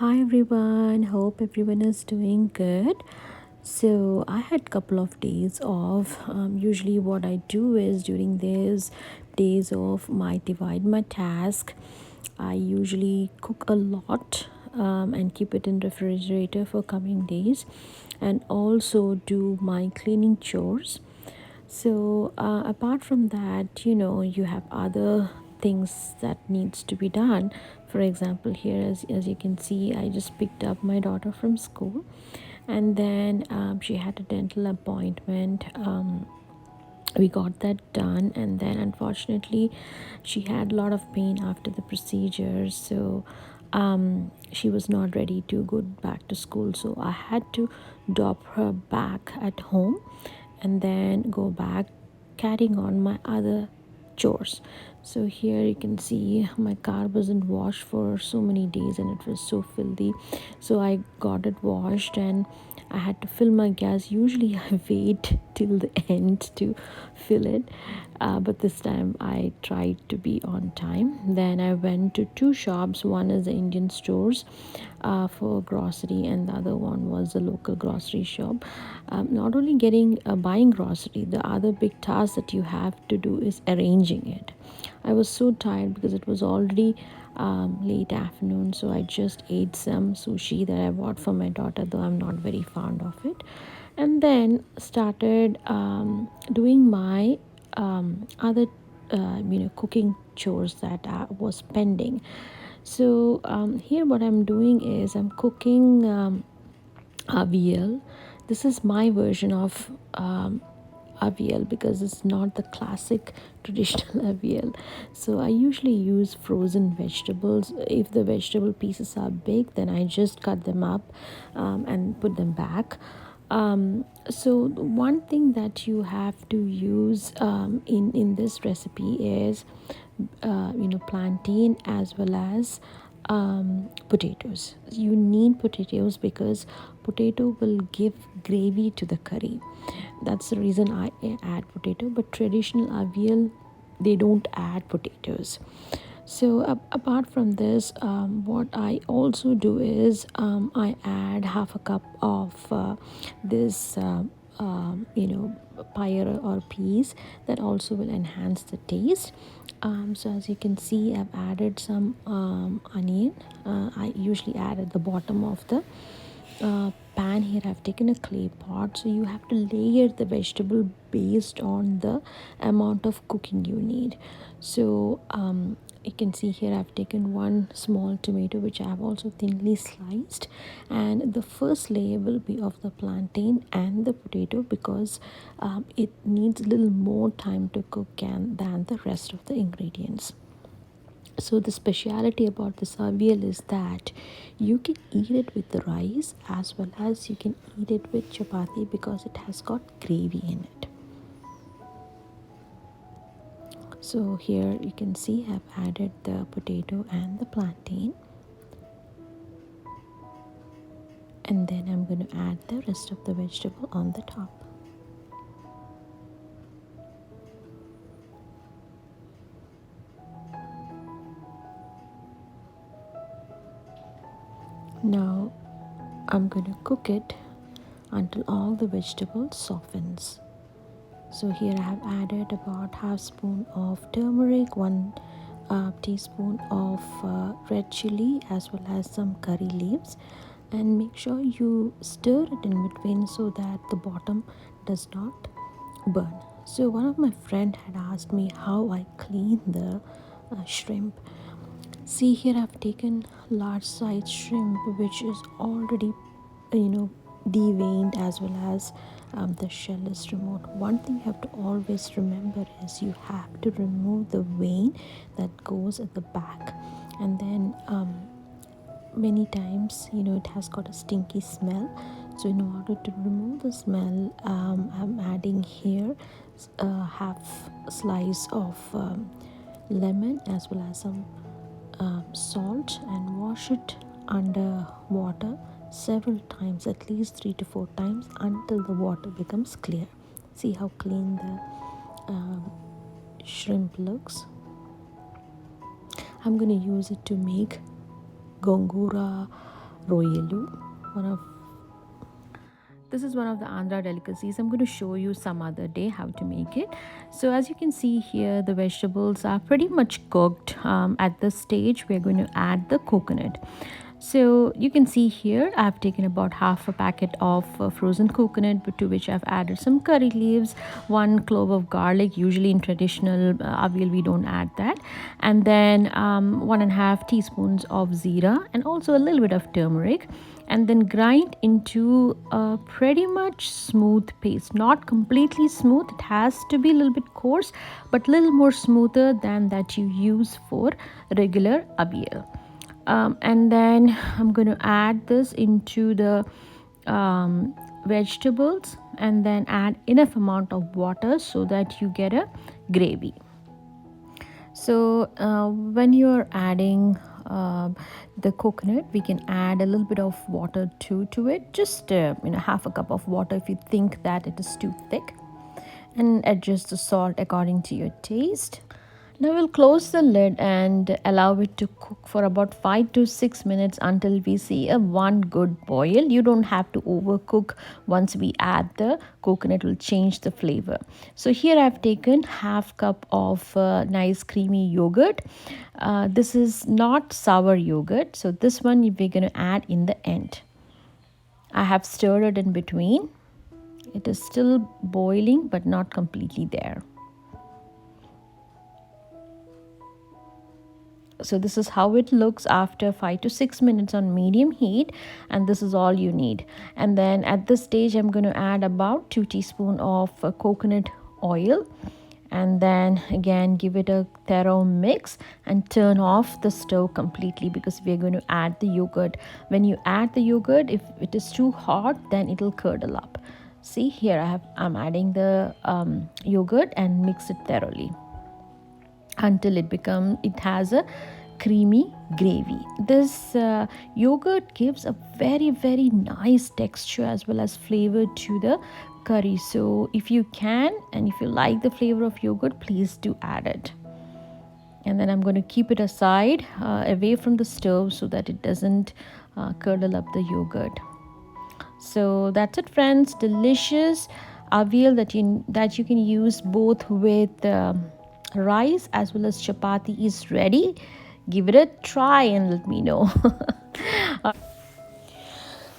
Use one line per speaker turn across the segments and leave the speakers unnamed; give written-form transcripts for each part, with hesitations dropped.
Hi everyone, hope everyone is doing good. So I had couple of days off. Usually what I do is during these days off, I divide my task. I usually cook a lot and keep it in refrigerator for coming days, and also do my cleaning chores. So apart from that, you have other things that needs to be done. For example, here as you can see, I just picked up my daughter from school, and then she had a dental appointment. We got that done, and then unfortunately she had a lot of pain after the procedure, so she was not ready to go back to school, so I had to drop her back at home and then go back carrying on my other chores. So here you can see my car wasn't washed for so many days and it was so filthy, so I got it washed and I had to fill my gas. Usually I wait till the end to fill it, but this time I tried to be on time. Then I went to two shops. One is the Indian stores for grocery, and the other one was the local grocery shop. Not only getting buying grocery, the other big task that you have to do is arranging it. I was so tired because it was already late afternoon, so I just ate some sushi that I bought for my daughter, though I'm not very fond of it, and then started doing my other cooking chores that was pending. So here what I'm doing is I'm cooking Avial. This is my version of Avial because it's not the classic traditional Avial. So I usually use frozen vegetables. If the vegetable pieces are big, then I just cut them up and put them back. So one thing that you have to use in this recipe is plantain as well as potatoes. You need potatoes because potato will give gravy to the curry. That's the reason I add potato, but traditional avial, they don't add potatoes. So apart from this, what I also do is I add half a cup of this pyre or peas that also will enhance the taste. So as you can see, I've added some onion. I usually add at the bottom of the pan. Here I've taken a clay pot, so you have to layer the vegetable based on the amount of cooking you need. So you can see here I've taken one small tomato which I have also thinly sliced, and the first layer will be of the plantain and the potato because it needs a little more time to cook than the rest of the ingredients. So the speciality about this avial is that you can eat it with the rice as well as you can eat it with chapati because it has got gravy in it. So here you can see I've added the potato and the plantain, and then I'm going to add the rest of the vegetable on the top. Now I'm going to cook it until all the vegetables softens. So here I have added about half spoon of turmeric, one teaspoon of red chili as well as some curry leaves, and make sure you stir it in between so that the bottom does not burn. So one of my friend had asked me how I clean the shrimp. See here I've taken large size shrimp which is already deveined as well as the shell is removed. One thing you have to always remember is you have to remove the vein that goes at the back, and then many times it has got a stinky smell. So in order to remove the smell, I'm adding here half slice of lemon as well as some salt, and wash it under water several times, at least 3 to 4 times, until the water becomes clear. See how clean the shrimp looks. I'm going to use it to make gongura royelu, one of this is one of the Andhra delicacies. I'm going to show you some other day how to make it. So as you can see here, the vegetables are pretty much cooked. At this stage, we're going to add the coconut. So you can see here, I've taken about half a packet of frozen coconut, to which I've added some curry leaves, one clove of garlic. Usually in traditional avial, we don't add that. And then 1.5 teaspoons of zira and also a little bit of turmeric, and then grind into a pretty much smooth paste. Not completely smooth, it has to be a little bit coarse, but a little more smoother than that you use for regular avial. And then I'm going to add this into the vegetables and then add enough amount of water so that you get a gravy. So when you're adding the coconut, we can add a little bit of water to it, just half a cup of water if you think that it is too thick, and adjust the salt according to your taste. Now we'll close the lid and allow it to cook for about 5 to 6 minutes until we see a one good boil. You don't have to overcook. Once we add the coconut, will change the flavor. So here I've taken half cup of nice creamy yogurt. This is not sour yogurt, so this one we're going to add in the end. I have stirred it in between. It is still boiling but not completely there. So this is how it looks after 5 to 6 minutes on medium heat, and this is all you need. And then at this stage I'm going to add about 2 teaspoons of coconut oil, and then again give it a thorough mix and turn off the stove completely, because we're going to add the yogurt. When you add the yogurt, if it is too hot, then it'll curdle up. See here, I'm adding the yogurt and mix it thoroughly until it has a creamy gravy. This yogurt gives a very nice texture as well as flavor to the curry. So if you can and if you like the flavor of yogurt, please do add it. And then I'm going to keep it aside away from the stove so that it doesn't curdle up the yogurt. So that's it, friends. Delicious avial that you can use both with rice as well as chapati is ready. Give it a try and let me know.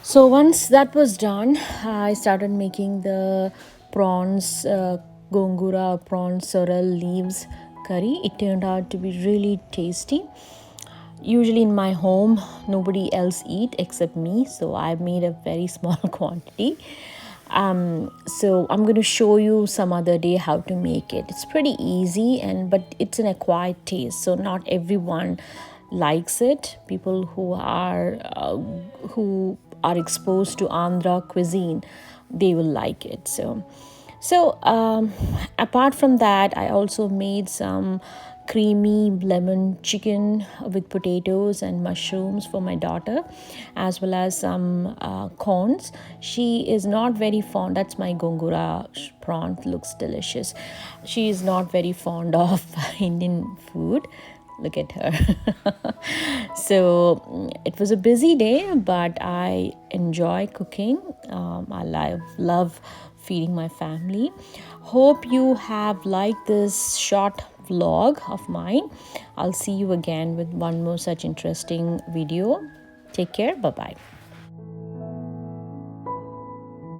So once that was done, I started making the prawns gongura prawn sorrel leaves curry. It turned out to be really tasty. Usually in my home nobody else eat except me, so I made a very small quantity. So I'm going to show you some other day how to make it. It's pretty easy, but it's an acquired taste, so not everyone likes it. People who are exposed to Andhra cuisine, they will like it. So apart from that, I also made some creamy lemon chicken with potatoes and mushrooms for my daughter, as well as some corns. She is not very fond. That's my gongura prawn. Looks delicious. She is not very fond of Indian food. Look at her. So it was a busy day, but I enjoy cooking. I love feeding my family. Hope you have liked this short vlog of mine. I'll see you again with one more such interesting video. Take care. Bye bye.